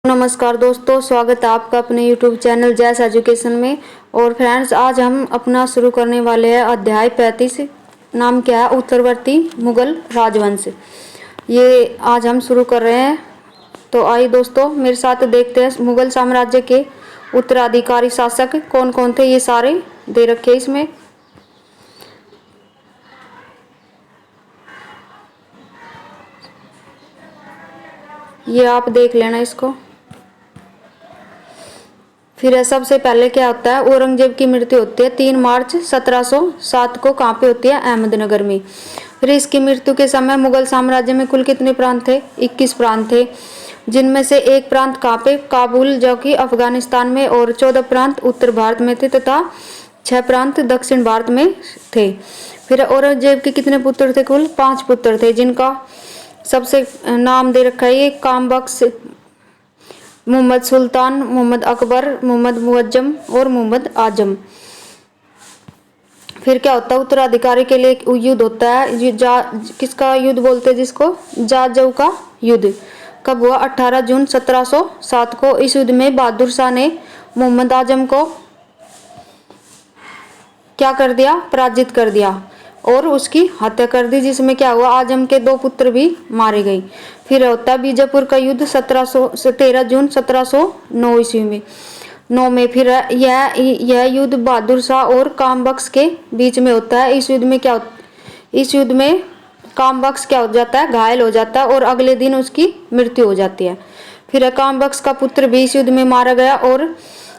नमस्कार दोस्तों, स्वागत है आपका अपने YouTube चैनल जैस एजुकेशन में। और फ्रेंड्स, आज हम अपना शुरू करने वाले हैं अध्याय 35। नाम क्या है? उत्तरवर्ती मुगल राजवंश। ये आज हम शुरू कर रहे हैं। तो आइए दोस्तों, मेरे साथ देखते हैं मुगल साम्राज्य के उत्तराधिकारी शासक कौन कौन थे। ये सारे दे रखे इसमें। ये आप देख लेना इसको। फिर सबसे पहले क्या होता है, औरंगजेब की मृत्यु होती है 3 मार्च 1707 को। कहाँ पे होती है? अहमदनगर में। फिर इसकी मृत्यु के समय मुगल साम्राज्य में कुल कितने प्रांत थे? 21 प्रांत थे, जिनमें से एक प्रांत कहाँ पे? काबुल, जो कि अफगानिस्तान में, और 14 प्रांत उत्तर भारत में थे तथा 6 प्रांत दक्षिण भारत में थे। फिर औरंगजेब के कितने पुत्र थे? कुल 5 पुत्र थे, जिनका सबसे नाम दे रखा है ये कामबख्श, मोहम्मद सुल्तान, मोहम्मद अकबर, मोहम्मद मुअज्जम और मोहम्मद आजम। फिर क्या होता है? उत्तराधिकारी के लिए युद्ध होता है। किसका युद्ध बोलते हैं? जिसको जाजऊ का युद्ध। कब हुआ? 18 जून 1707 को। इस युद्ध में बहादुर शाह ने मोहम्मद आजम को क्या कर दिया? पराजित कर दिया और उसकी हत्या कर दी, जिसमें क्या हुआ? आजम के 2 पुत्र भी मारे गए। फिर होता है बीजापुर का युद्ध 13 जून 1709 ईस्वी में 9 में। फिर यह युद्ध बहादुर शाह और कामबख्श के बीच में होता है। इस युद्ध में कामबख्श क्या हो जाता है? घायल हो जाता है और अगले दिन उसकी मृत्यु हो जाती है। फिर कामबख्श का पुत्र भी इस युद्ध में मारा गया और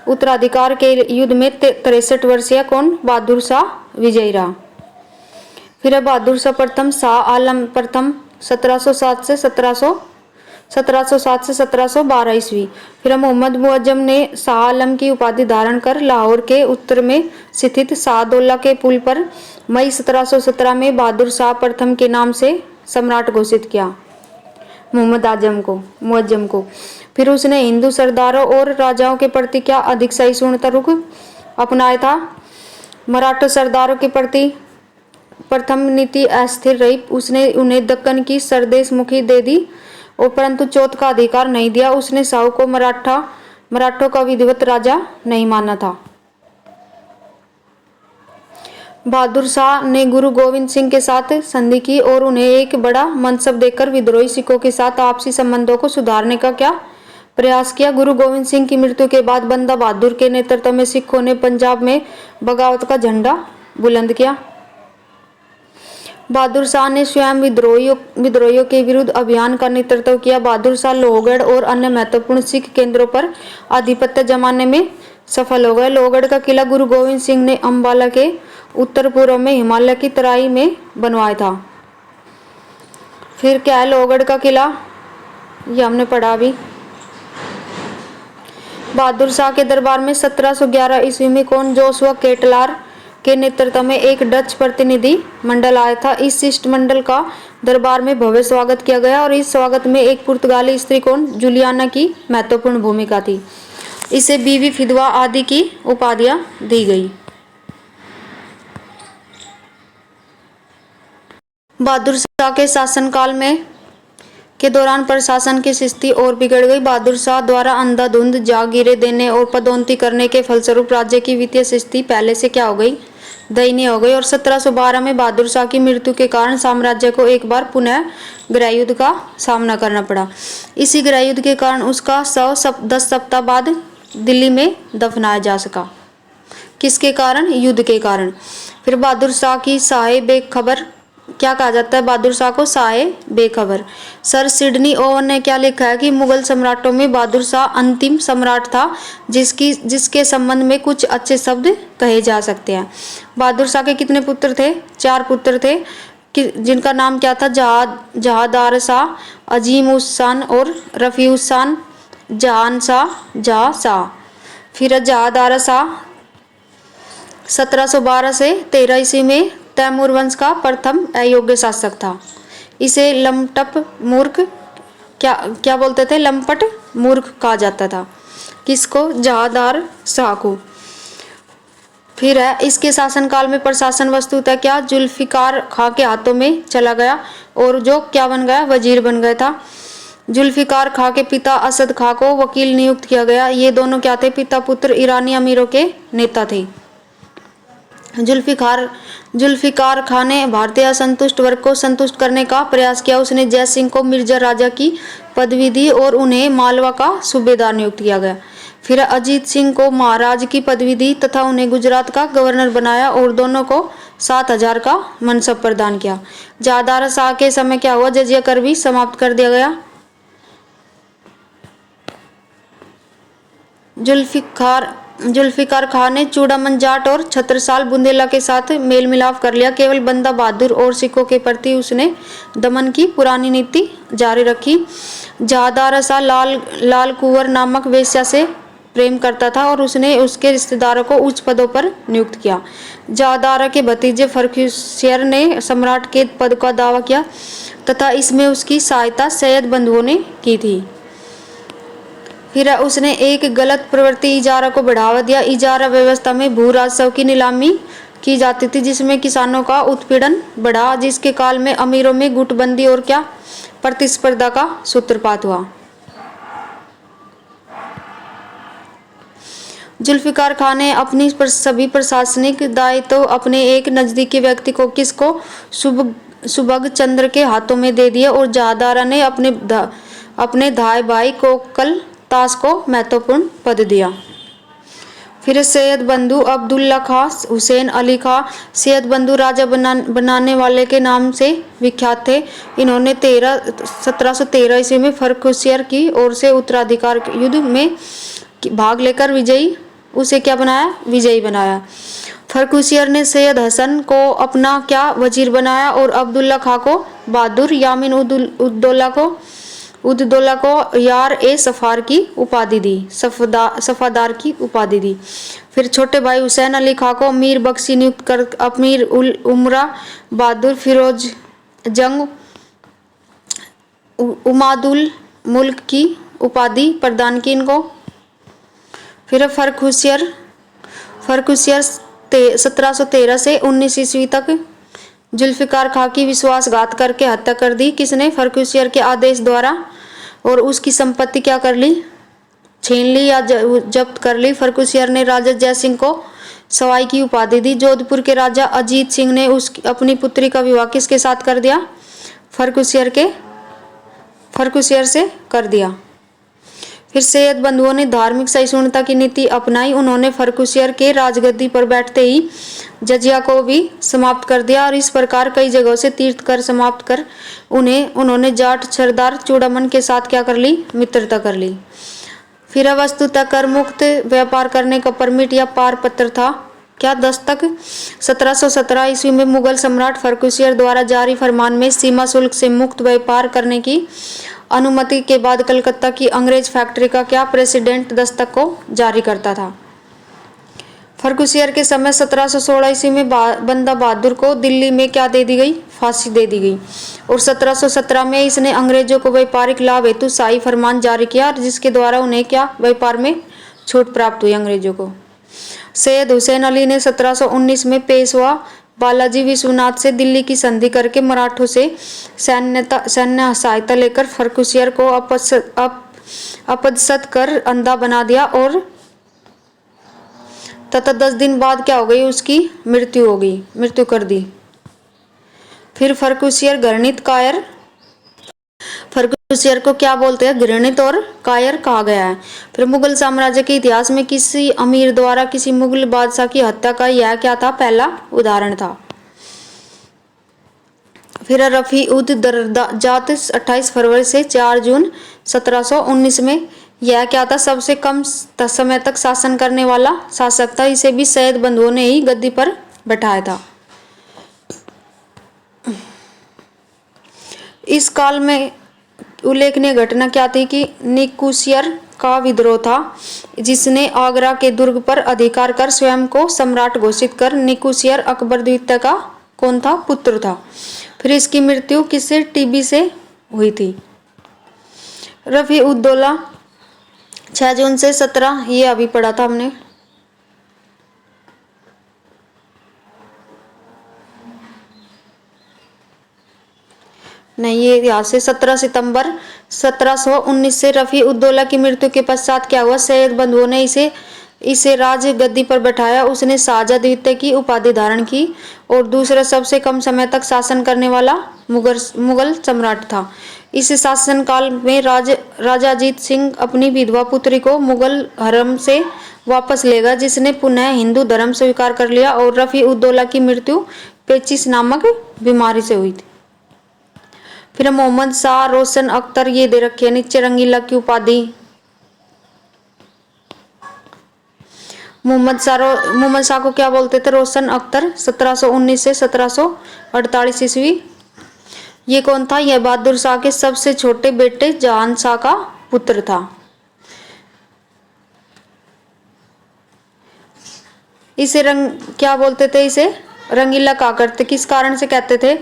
उत्तराधिकार के युद्ध में 63 वर्षीय कौन? बहादुर शाह विजयी रहा। फिर बहादुर शाह प्रथम, शाह आलम प्रथम 1707 से 1712 ईस्वी। फिर मोहम्मद मुअज्जम ने शाह आलम की उपाधि धारण कर लाहौर के उत्तर में स्थित शाहदौला के पुल पर मई 1717 में बहादुर शाह प्रथम के नाम से सम्राट घोषित किया मुअज्जम को। फिर उसने हिंदू सरदारों और राजाओं के प्रति क्या? अधिक सहिष्णुता रुख अपनाया था। मराठा सरदारों के प्रति प्रथम नीति अस्थिर रही। उसने उन्हें दक्कन की सरदेश मुखी दे दी और परंतु चौथ का अधिकार नहीं दिया। उसने शाहू को मराठों का विधिवत राजा नहीं माना था। बहादुर शाह ने गुरु गोविंद सिंह के साथ संधि की और उन्हें एक बड़ा मनसब देकर विद्रोही सिखों के साथ आपसी संबंधों को सुधारने का क्या? प्रयास किया। गुरु गोविंद सिंह की मृत्यु के बाद बंदा बहादुर के नेतृत्व में सिखों ने पंजाब में बगावत का झंडा बुलंद किया। बहादुर शाह ने स्वयं विद्रोहियों के विरुद्ध अभियान का नेतृत्व किया। बहादुर शाह लोहगढ़ और अन्य महत्वपूर्ण सिख केंद्रों पर आधिपत्य जमाने में सफल हो गए। लोहगढ़ का किला गुरु गोविंद सिंह ने अंबाला के उत्तर पूर्व में हिमालय की तराई में बनवाया था। फिर क्या है लोहगढ़ का किला? ये हमने पढ़ा अभी। बहादुर शाह के दरबार में 1711 ईस्वी में कौन? जोशुआ केटलार के नेतृत्व में एक डच प्रतिनिधि मंडल आया था। इस शिष्टमंडल का दरबार में भव्य स्वागत किया गया और इस स्वागत में एक पुर्तगाली स्त्री कौन? जूलियाना की महत्वपूर्ण भूमिका थी। इसे बीवी फिदवा आदि की उपाधियां दी गई। बहादुर शाह के शासनकाल के दौरान प्रशासन की स्थिति और बिगड़ गई। बहादुर शाह द्वारा अंधाधुंध जागीरें देने और पदोन्नति करने के फलस्वरूप राज्य की वित्तीय स्थिति पहले से क्या हो गई? दयनीय हो गई। और 1712 में बहादुर शाह की मृत्यु के कारण साम्राज्य को एक बार पुनः गृहयुद्ध का सामना करना पड़ा। इसी गृहयुद्ध के कारण उसका शव 10 सप्ताह बाद दिल्ली में दफनाया जा सका। किसके कारण? युद्ध के कारण। फिर बहादुर शाह की शाहे बेखबर क्या कहा जाता है? बहादुर शाह को शाहे बेखबर। सर सिडनी ओवन ने क्या लिखा है कि मुगल सम्राटों में बहादुर शाह अंतिम सम्राट था जिसके संबंध में कुछ अच्छे शब्द कहे जा सकते हैं। बहादुर शाह के कितने पुत्र थे? 4 पुत्र थे, जिनका नाम क्या था? जहादार शाह, अजीम उस शान और रफी उस शान, जहान शाह। फिर जहादार शाह 1712 से 13 ईस्वी में तैमूर वंश का प्रथम अयोग्य शासक था। इसे लंपट मूर्ख क्या बोलते थे? लंपट मूर्ख कहा जाता था। किसको? जहादार शाह को। फिर है इसके शासनकाल में प्रशासन वस्तुतः क्या? जुल्फिकार खां के हाथों में चला गया और जो क्या बन गया? वजीर बन गया था। जुल्फिकार खां के पिता असद खां को वकील नियुक्त किया गया। ये दोनों क्या थे? पिता पुत्र ईरानी अमीरों के नेता थे। जुल्फिकार खां ने भारतीय असंतुष्ट वर्ग को संतुष्ट करने का प्रयास किया। उसने जय सिंह को मिर्जा राजा की पदवी दी और उन्हें मालवा का सूबेदार नियुक्त किया गया। फिर अजीत सिंह को महाराज की पदवी दी तथा उन्हें गुजरात का गवर्नर बनाया और दोनों को 7,000 का मनसब प्रदान किया। जहादार शाह के समय क्या हुआ? जजिया कर भी समाप्त कर दिया गया। जुल्फिकार खां ने चूड़ामन जाट और छत्रसाल बुंदेला के साथ मेल मिलाप कर लिया। केवल बंदा बहादुर और सिखों के प्रति उसने दमन की पुरानी नीति जारी रखी। जहादार शाह लाल कुंवर नामक वेश्या से प्रेम करता था और उसने उसके रिश्तेदारों को उच्च पदों पर नियुक्त किया। जहादार के भतीजे फर्रुखियत ने सम्राट के पद का दावा किया तथा इसमें उसकी सहायता सैयद बंधुओं ने की थी। फिर उसने एक गलत प्रवृत्ति इजारा को बढ़ावा दिया। इजारा व्यवस्था में भू राजस्व की नीलामी की जाती थी जिसमें किसानों का उत्पीड़न बढ़ा, जिसके काल में अमीरों में गुटबंदी और क्या प्रतिस्पर्धा का सूत्रपात हुआ। जुल्फिकार खां ने अपनी सभी प्रशासनिक दायित्व अपने एक नजदीकी व्यक्ति को किसको सुबग चंद्र के हाथों में दे दिए और जहादारा ने अपने धाई भाई कोकल ताश को महत्वपूर्ण पद दिया। फिर सैयद बंधु अब्दुल्ला खां, हुसैन अली खां सैयद बंधु राजा बनाने वाले के नाम से विख्यात थे। इन्होंने 1713 ईस्वी में फर्रुखियत की ओर से उत्तराधिकार युद्ध में भाग लेकर विजयी बनाया। फर्रुखियत ने सैयद हसन को अपना क्या वजीर बनाया और अब्दुल्ला खां को बहादुर यामीन उद्दौला को यार ए सफादार की उपाधि दी। फिर छोटे भाई हुसैन अली खां को मीर बख्शी नियुक्त कर अमीर उल उमरा बहादुर फिरोज जंग उमादुल मुल्क की उपाधि प्रदान की इनको। फिर फर्रुखियत 1713 से 19 ईस्वी तक जुल्फिकार खां की विश्वासघात करके हत्या कर दी। किसने? फर्रुखियत के आदेश द्वारा। और उसकी संपत्ति क्या कर ली? छीन ली या जब्त कर ली। फर्रुखियत ने राजा जय सिंह को सवाई की उपाधि दी। जोधपुर के राजा अजीत सिंह ने अपनी पुत्री का विवाह किसके साथ कर दिया? फर्रुखियत से कर दिया। फिर सैयद बंधुओं ने धार्मिक सहिष्णुता की नीति अपनाई। उन्होंने फर्रुखियत के राजगद्दी पर बैठते ही जजिया को भी समाप्त कर दिया और इस प्रकार कई जगहों से तीर्थ कर समाप्त कर उन्होंने जाट सरदार चूड़ामन के साथ क्या कर ली? मित्रता कर ली। फिर वस्तुतः कर मुक्त व्यापार करने का परमिट या पार पत्र था क्या? दस्तक। 1717 ईस्वी में मुगल सम्राट फर्रुखियत द्वारा जारी फरमान में सीमा शुल्क से मुक्त व्यापार करने की अनुमति के बाद कलकत्ता की अंग्रेज फैक्ट्री का क्या प्रेसिडेंट दस्तक को जारी करता था। फर्रुखियत के समय 1716 ईस्वी में बंदा बहादुर को दिल्ली में क्या दे दी गई? फांसी दे दी गई। और 1717 में इसने अंग्रेजों को व्यापारिक लाभ हेतु शाही फरमान जारी किया जिसके द्वारा उन्हें क्या व्यापार में छूट प्राप्त हुई अंग्रेजों को। सैयद हुसैन अली ने 1719 में पेशवा बालाजी विश्वनाथ से दिल्ली की संधि करके मराठों से सैन्य सहायता लेकर फर्रुखियत को अपदस्थ कर अंधा बना दिया और तथा 10 दिन बाद क्या हो गई? उसकी मृत्यु कर दी। फिर फर्रुखियत घृणित कायर। फर्रुखियत को क्या बोलते हैं? घृणित और कायर कहा गया है। फिर मुगल साम्राज्य के इतिहास में किसी अमीर द्वारा किसी मुगल बादशाह की हत्या का यह क्या था? पहला उदाहरण था। फिर रफी उद दर्जात 28 फरवरी से 4 जून 1719 में यह क्या था? सबसे कम समय तक शासन करने वाला शासक था। इसे भी सैयद बंधुओं ने ही गद्दी पर बैठाया था। इस काल में उल्लेखनीय घटना क्या थी कि निकुसियर का विद्रोह था जिसने आगरा के दुर्ग पर अधिकार कर स्वयं को सम्राट घोषित कर निकुसियर अकबर द्वितीय का कौन था? पुत्र था। फिर इसकी मृत्यु किससे? टीबी से हुई थी। रफी उद्दौला 6 जून से 17, ये अभी पढ़ा था हमने। नहीं, ये यहाँ से 17 सितंबर 1719 से रफी उद्दौला की मृत्यु के पश्चात क्या हुआ, सैयद बंधुओं ने इसे इसे राज गद्दी पर बैठाया। उसने शाहजहां द्वितीय की उपाधि धारण की और दूसरा सबसे कम समय तक शासन करने वाला मुगल सम्राट था। इस शासनकाल में राजा अजीत सिंह अपनी विधवा पुत्री को मुगल हरम से वापस लेगा, जिसने पुनः हिंदू धर्म स्वीकार कर लिया। और रफी उद्दौला की मृत्यु पेचिश नामक बीमारी से हुई थी। फिर मोहम्मद शाह रोशन अख्तर, ये दे रखे है नीचे रंगीला की उपाधि। मोहम्मद शाह को क्या बोलते थे, रोशन अख्तर। 1719 से 1748 ईस्वी। ये कौन था, यह बहादुर शाह के सबसे छोटे बेटे जहान शाह का पुत्र था। इसे क्या बोलते थे, इसे रंगीला कहा करते। किस कारण से कहते थे,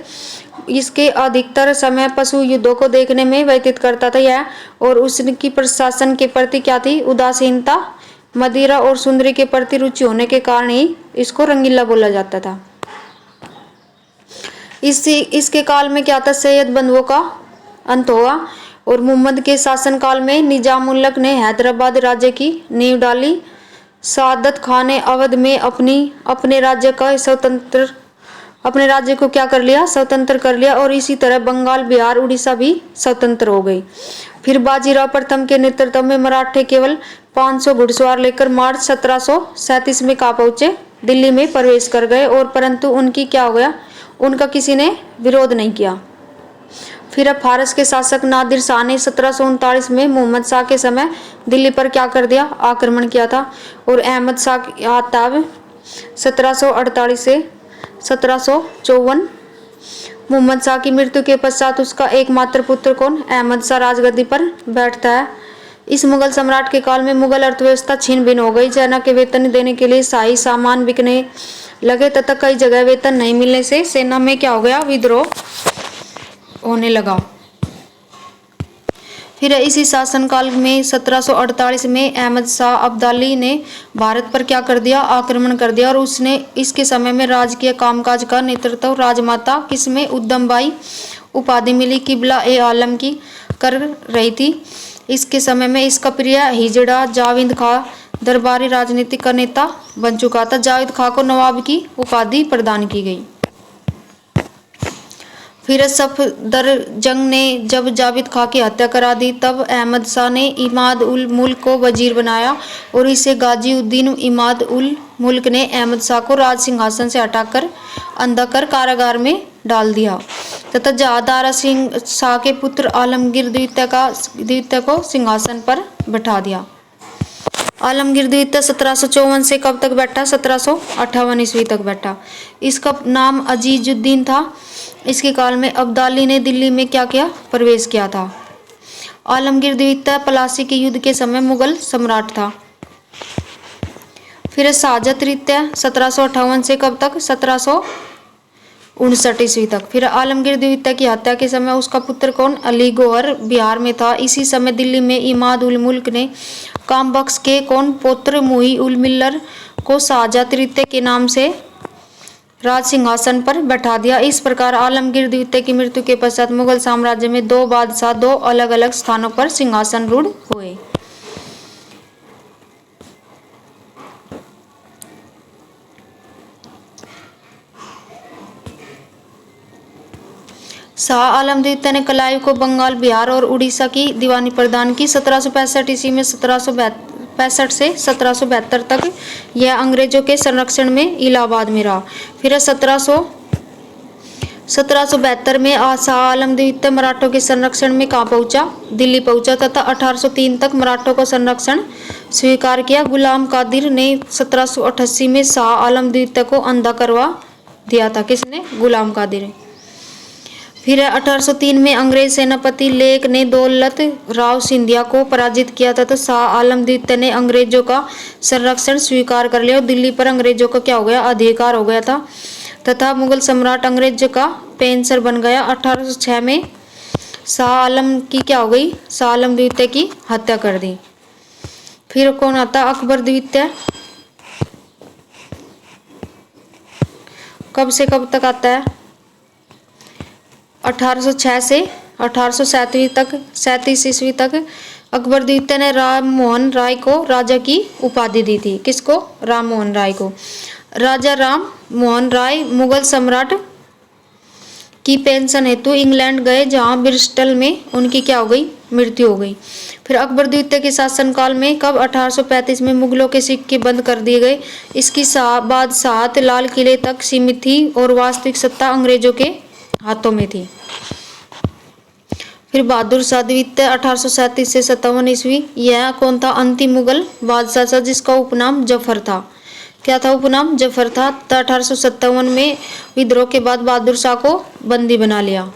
इसके अधिकतर समय पशु युद्धों को देखने में व्यतीत करता था यह, और उसकी प्रशासन के प्रति क्या थी, उदासीनता, मदिरा और सुंदरी के प्रति रुचि होने के कारण ही इसको रंगीला बोला जाता था। इसके काल में क्या था, सैयद बंधुओं का अंत हुआ और मुहम्मद के शासनकाल में निजाम उल हक ने हैदराबाद राज्य की नींव डाली। सादत खान ने अवध में अपने राज्य को क्या कर लिया, स्वतंत्र कर लिया, और इसी तरह बंगाल, बिहार, उड़ीसा भी स्वतंत्र हो गई। फिर बाजीराव प्रथम के नेतृत्व में मराठे केवल 500 घुड़सवार लेकर मार्च 1737 में कहाँ पहुंचे, दिल्ली में प्रवेश कर गए, और परंतु उनकी क्या हो गया, उनका किसी ने विरोध नहीं किया। फिर अब फारस के शासक नादिर शाह ने 1739 में मोहम्मद शाह के समय दिल्ली पर क्या कर दिया, आक्रमण किया था। और अहमद शाह आताब 1748 से 1754। मोहम्मद शाह की मृत्यु के पश्चात उसका एकमात्र पुत्र कौन, अहमद शाह राजगद्दी पर बैठता है। इस मुगल सम्राट के काल में मुगल अर्थव्यवस्था छीन भिन्न हो गई। सेना के वेतन देने के लिए शाही सामान बिकने लगे तथा कई जगह वेतन नहीं मिलने से सेना में क्या हो गया, विद्रोह होने लगा। फिर इसी शासनकाल में 1748 में अहमद शाह अब्दाली ने भारत पर क्या कर दिया, आक्रमण कर दिया, और उसने इसके समय में राजकीय कामकाज का नेतृत्व राजमाता किसमें, उद्दमबाई उपाधि मिली किबला ए आलम की कर रही थी। इसके समय में इसका प्रिय हिजड़ा जावेद खां दरबारी राजनीतिक का नेता बन चुका था। जावेद खां को नवाब की उपाधि प्रदान की गई। फिर सफदरजंग ने जब जावेद खां की हत्या करा दी, तब अहमद शाह ने इमाद उल मुल्क को वजीर बनाया, और इसे गाजी उद्दीन इमाद उल मुल्क ने अहमद शाह को राज सिंहासन से हटाकर अंधा कर कारागार में डाल दिया तथा जहादारा सिंह शाह के पुत्र आलमगीर द्वितीय को सिंहासन पर बैठा दिया। आलमगीर द्वितीय 1754 से कब तक बैठा, 1758 ईस्वी तक बैठा। इसका नाम अजीजुद्दीन था। इसके काल में अब्दाली ने दिल्ली में क्या किया, प्रवेश किया था। आलमगीर द्वितीय प्लासी के युद्ध के समय मुगल सम्राट था। फिर शाहजहां तृतीय 1758 से कब तक, 1759 ईस्वी तक। फिर आलमगीर द्वितीय की हत्या के समय उसका पुत्र कौन, अली गौहर बिहार में था। इसी समय दिल्ली में इमाद उल मुल्क ने कामबख्श के कौन पुत्र मुही उल मिल्लर को शाहजहां तृतीय के नाम से राज सिंहासन पर बैठा दिया। इस प्रकार आलमगीर द्वितीय की मृत्यु के पश्चात मुगल साम्राज्य में 2 बादशाह 2 अलग अलग स्थानों पर सिंहासन रूढ़ हुए। शाह आलम द्वितीय ने कलायु को बंगाल, बिहार और उड़ीसा की दीवानी प्रदान की। 1765 ईस्वी में 1765 से 1772 तक यह अंग्रेजों के संरक्षण में इलाहाबाद में रहा। फिर 1772 में शाह आलम द्वितीय मराठों के संरक्षण में कहाँ पहुंचा, दिल्ली पहुंचा, तथा 1803 तक मराठों का संरक्षण स्वीकार किया। गुलाम कादिर ने 1788 में शाह आलम द्वितीय को अंधा करवा दिया था। किसने, गुलाम कादिर ने। फिर 1803 में अंग्रेज सेनापति लेक ने दौलत राव सिंधिया को पराजित किया था, तो शाह आलम द्वितीय ने अंग्रेजों का संरक्षण स्वीकार कर लिया और दिल्ली पर अंग्रेजों का क्या हो गया, अधिकार हो गया था तथा मुगल सम्राट अंग्रेजों का पेंसर बन गया। 1806 में शाह आलम की क्या हो गई, शाह आलम द्वितीय की हत्या कर दी। फिर कौन आता, अकबर द्वितीय। कब से कब तक आता है, 1806 से 1837 तक 37 ईस्वी तक अकबर द्वितीय ने राम मोहन राय को राजा की उपाधि दी थी। किसको? राम मोहन राय को। राजा राम मोहन राय मुगल सम्राट की पेंशन हेतु इंग्लैंड गए, जहां ब्रिस्टल में उनकी क्या हो गई? मृत्यु हो गई। फिर अकबर द्वितीय के शासनकाल में कब? 1835 में मुगलों के सिक्के बंद कर दिए गए। इसकी बादशाहत लाल किले तक सीमित थी और वास्तविक सत्ता अंग्रेजों के हाथों में थी। फिर बहादुर शाह द्वितीय 1837 से 57 ईस्वी, यह कौन था? अंतिम मुगल बादशाह था, जिसका उपनाम जफर था। क्या था उपनाम? जफर था। 1857 में विद्रोह के बाद बहादुर शाह को बंदी बना लिया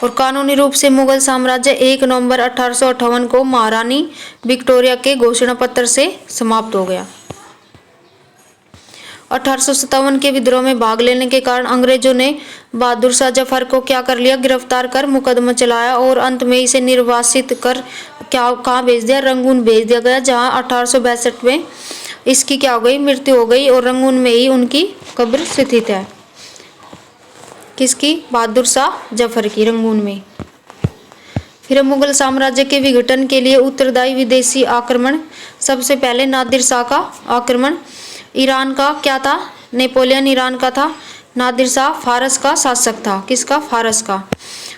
और कानूनी रूप से मुगल साम्राज्य 1 नवंबर 1858 को महारानी विक्टोरिया के घोषणा पत्र से समाप्त हो गया। 1857 के विद्रोह में भाग लेने के कारण अंग्रेजों ने बहादुर शाह जफर को क्या कर लिया? गिरफ्तार कर मुकदमा चलाया और अंत में इसे निर्वासित कर कहाँ भेज दिया? रंगून भेज दिया गया, जहां 1862 में इसकी क्या हो गई? मृत्यु हो गई और रंगून में ही उनकी कब्र स्थित है। किसकी? बहादुर शाह जफर की, रंगून में। फिर मुगल साम्राज्य के विघटन के लिए उत्तरदायी विदेशी आक्रमण। सबसे पहले नादिर शाह का आक्रमण। ईरान का क्या था? नेपोलियन ईरान का था। नादिर शाह फारस का शासक था। किसका? फारस का।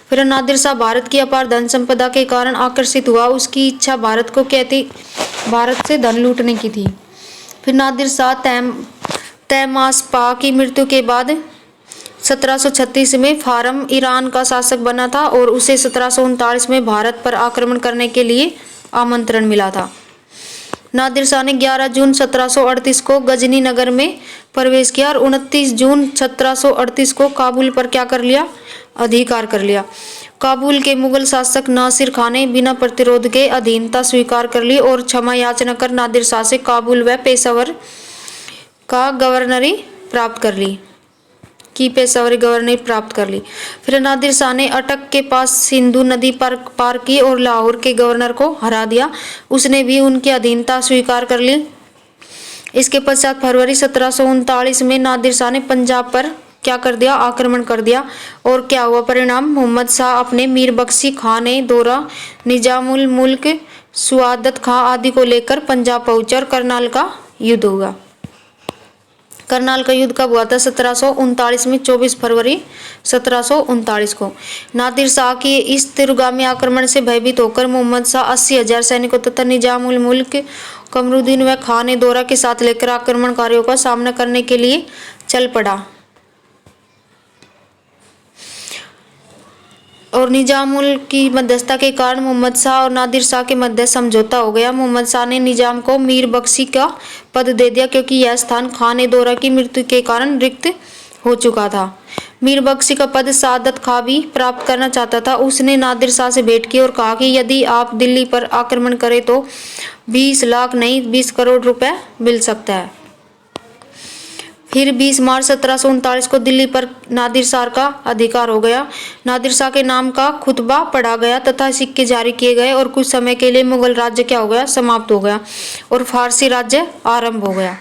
फिर नादिर शाह भारत की अपार धन संपदा के कारण आकर्षित हुआ। उसकी इच्छा भारत को क्या थी? भारत से धन लूटने की थी। फिर नादिर शाह तैमास्पा की मृत्यु के बाद 1736 में फारम ईरान का शासक बना था और उसे 1739 में भारत पर आक्रमण करने के लिए आमंत्रण मिला था। नादिर शाह ने 11 जून 1738 को गजनी नगर में प्रवेश किया और 29 जून 1738 को काबुल पर क्या कर लिया? अधिकार कर लिया। काबुल के मुगल शासक नासिर खान ने बिना प्रतिरोध के अधीनता स्वीकार कर ली और क्षमा याचना कर नादिर शाह से काबुल व पेशावर का गवर्नरी प्राप्त कर ली। फिर नादिर शाह ने अटक के पास सिंधु नदी पार की और लाहौर के गवर्नर को हरा दिया। उसने भी उनकी अधीनता स्वीकार कर ली। इसके पश्चात फरवरी 1739 में नादिर शाह ने पंजाब पर क्या कर दिया? आक्रमण कर दिया। और क्या हुआ परिणाम? मोहम्मद शाह अपने मीर बख्शी खां ने दौरा निजामुल मुल्क सुआदत खां आदि को लेकर पंजाब पहुंचे और करनाल का युद्ध हुआ। करनाल का युद्ध कब हुआ था? 1739 में 24 फरवरी 1739 को। नादिर शाह की इस तीव्रगामी आक्रमण से भयभीत होकर मोहम्मद शाह 80,000 सैनिकों तथा निजामुल मुल्क कमरुद्दीन व खान ने दौरा के साथ लेकर आक्रमणकारियों का सामना करने के लिए चल पड़ा और निजामुल की मध्यस्थता के कारण मोहम्मद शाह और नादिर शाह के मध्य समझौता हो गया। मोहम्मद शाह ने निजाम को मीर बख्शी का पद दे दिया, क्योंकि यह स्थान खान ए दौरा की मृत्यु के कारण रिक्त हो चुका था। मीर बख्शी का पद सादत खां भी प्राप्त करना चाहता था। उसने नादिर शाह से भेंट की और कहा कि यदि आप दिल्ली पर आक्रमण करें तो 20 लाख नहीं 20 करोड़ रुपए मिल सकता है। फिर 20 मार्च 1739 को दिल्ली पर नादिर शाह का अधिकार हो गया। नादिर शाह के नाम का खुतबा पढ़ा गया तथा सिक्के जारी किए गए और कुछ समय के लिए मुगल राज्य क्या हो गया? समाप्त हो गया और फारसी राज्य आरंभ हो गया।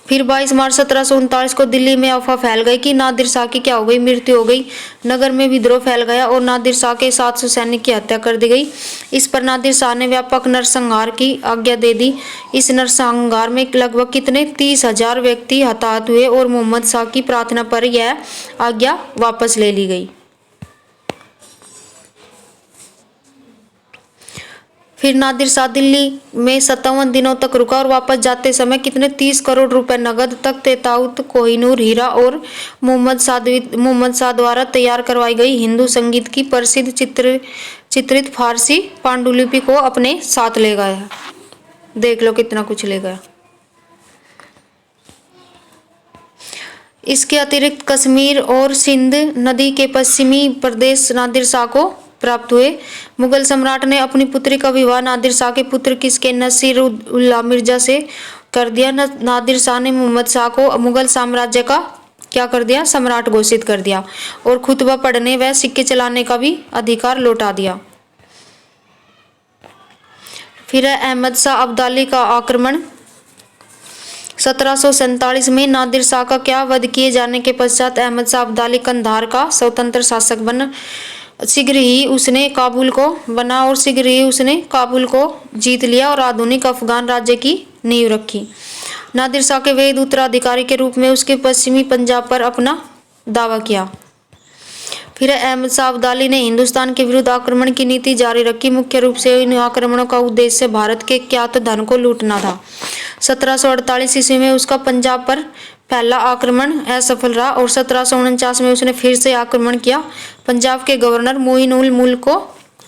फिर 22 मार्च 1739 को दिल्ली में अफवाह फैल गई कि नादिर शाह की क्या हो गई? मृत्यु हो गई। नगर में विद्रोह फैल गया और नादिर शाह के 700 सैनिक की हत्या कर दी गई। इस पर नादिर शाह ने व्यापक नरसंहार की आज्ञा दे दी। इस नरसंहार में लगभग कितने 30,000 व्यक्ति हताहत हुए और मोहम्मद शाह की प्रार्थना पर यह आज्ञा वापस ले ली गई। फिर नादिर शाह दिल्ली में 57 दिनों तक रुका और वापस जाते समय कितने 30 करोड़ रुपए नगद, तख्त ताऊत, कोहिनूर हीरा और मोहम्मद शाह द्वारा तैयार करवाई गई हिंदू संगीत की प्रसिद्ध चित्रित फारसी पांडुलिपि को अपने साथ ले गया। देख लो कितना कुछ ले गया। इसके अतिरिक्त कश्मीर और सिंध नदी के पश्चिमी प्रदेश नादिर शाह को प्राप्त हुए। मुगल सम्राट ने अपनी पुत्री का विवाह नादिर शाह के पुत्र किसके नसीर उल्लाह मिर्जा से कर दिया। नादिर शाह ने मोहम्मद शाह को मुगल साम्राज्य का क्या कर दिया? सम्राट घोषित कर दिया और खुतबा पढ़ने व सिक्के चलाने का भी अधिकार लौटा दिया। फिर अहमद शाह अब्दाली का आक्रमण 1747 में नादिर शाह का क्या वध किए जाने के पश्चात अहमद शाह अब्दाली कंधार का स्वतंत्र शासक बना। शीघ्र ही उसने काबुल को जीत लिया और आधुनिक अफगान राज्य की नींव रखी। नादिर शाह के वैध उत्तराधिकारी के रूप में उसके पश्चिमी पंजाब पर अपना दावा किया। फिर अहमद शाह अब्दाली ने हिंदुस्तान के विरुद्ध आक्रमण की नीति जारी रखी। मुख्य रूप से इन आक्रमणों का उद्देश्य भारत के ज्ञात धन को लूटना था। 1748 ईस्वी में उसका पंजाब पर पहला आक्रमण असफल रहा और 1749 में उसने फिर से आक्रमण किया, पंजाब के गवर्नर मोइन उल मुल्क को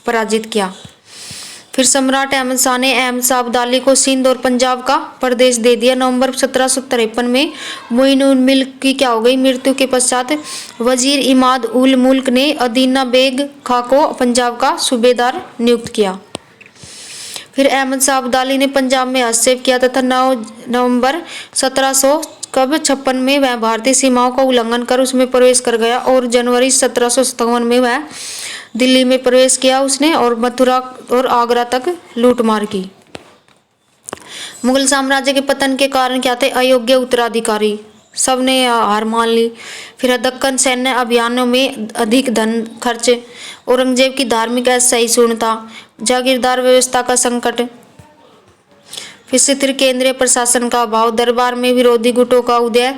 पराजित किया। फिर सम्राट अहमद शाह ने अहमद शाह अब्दाली को सिंध और पंजाब का प्रदेश दे दिया। नवंबर 1753 में मोइन उल मुल्क की क्या हो गई, मृत्यु के पश्चात वजीर इमाद उल मुल्क ने अदीना बेग खां को पंजाब का सूबेदार नियुक्त किया। फिर अहमद शाह अब्दाली ने पंजाब में हस्तक्षेप किया तथा 9 नवंबर 1756 में वह भारतीय सीमाओं का उल्लंघन कर उसमें प्रवेश कर गया और जनवरी 1757 में वह दिल्ली में प्रवेश किया उसने और मथुरा और आगरा तक लूटमार की। मुगल साम्राज्य के पतन के कारण क्या थे, अयोग्य उत्तराधिकारी, सबने हार मान ली। फिर दक्कन सैन्य अभियानों में अधिक धन खर्च, औरंगजेब की धार्मिक असहिष्णुता, जागीरदार व्यवस्था का संकट, फिर स्थिर केंद्रीय प्रशासन का अभाव, दरबार में विरोधी गुटों का उदय,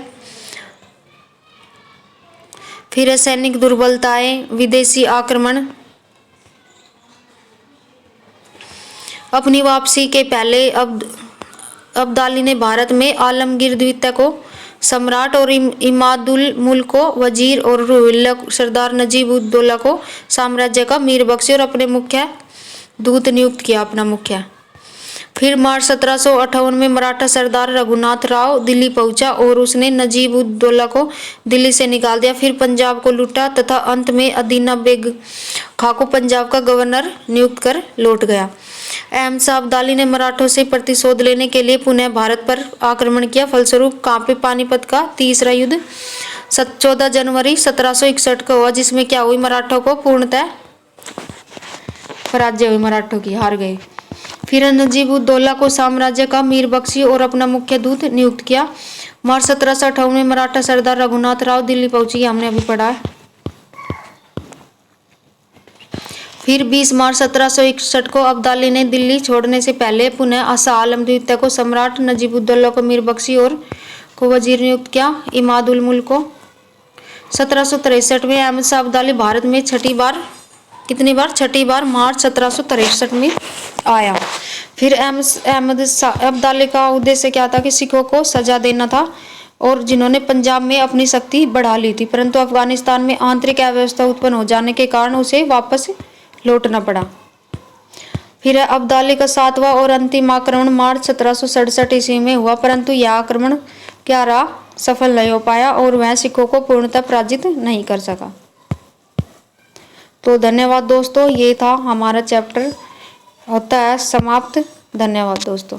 फिर सैनिक दुर्बलताएं, विदेशी आक्रमण। अपनी वापसी के पहले अब्दाली ने भारत में आलमगीर द्वितीय को सम्राट और इमादुल मुल्क को वजीर और रोहिल्ला सरदार नजीब उद दौला को साम्राज्य का मीर बख्शी और अपने मुख्य दूत नियुक्त किया, अपना मुख्य। फिर मार्च 1758 में मराठा सरदार रघुनाथ राव दिल्ली पहुंचा और उसने नजीब उद दौला को दिल्ली से निकाल दिया। फिर पंजाब को लूटा तथा अंत में अदीना बेग खां को पंजाब का गवर्नर नियुक्त कर लौट गया। अहमद शाह अब्दाली ने मराठों से प्रतिशोध लेने के लिए पुनः भारत पर आक्रमण किया। फलस्वरूप कांपे पानीपत का तीसरा युद्ध 14 जनवरी 1761 को हुआ, जिसमें क्या हुई, मराठों को पूर्णतः पराजय हुई, मराठों की हार गए। फिर नजीब उद दौला को साम्राज्य का मीर बख्शी और अपना मुख्य दूत नियुक्त किया। मार्च 1758 में मराठा सरदार रघुनाथ राव दिल्ली पहुंची, हमने अभी पढ़ा है। फिर 20 मार्च 1761 को अब्दाली ने दिल्ली छोड़ने से पहले पुनः शाह आलम द्वितीय को सम्राट, नजीब उद दौला को मीर बख्शी और को वजीर नियुक्त किया, इमाद उल मुल्क को। 1763 में अहमद शाह अब्दाली भारत में छठी बार मार्च 1763 में आया। फिर अहमद शाह अब्दाली का उद्देश्य क्या था कि सिखों को सजा देना था और जिन्होंने पंजाब में अपनी शक्ति बढ़ा ली थी, परंतु अफगानिस्तान में आंतरिक अव्यवस्था उत्पन्न हो जाने के कारण उसे वापस लौटना पड़ा। फिर अब्दाली का 7वां और अंतिम आक्रमण मार्च 1767 ईस्वी में हुआ, परंतु यह आक्रमण क्या रहा, सफल नहीं हो पाया और वह सिखों को पूर्णतः पराजित नहीं कर सका। तो धन्यवाद दोस्तों, ये था हमारा चैप्टर होता है समाप्त। धन्यवाद दोस्तों।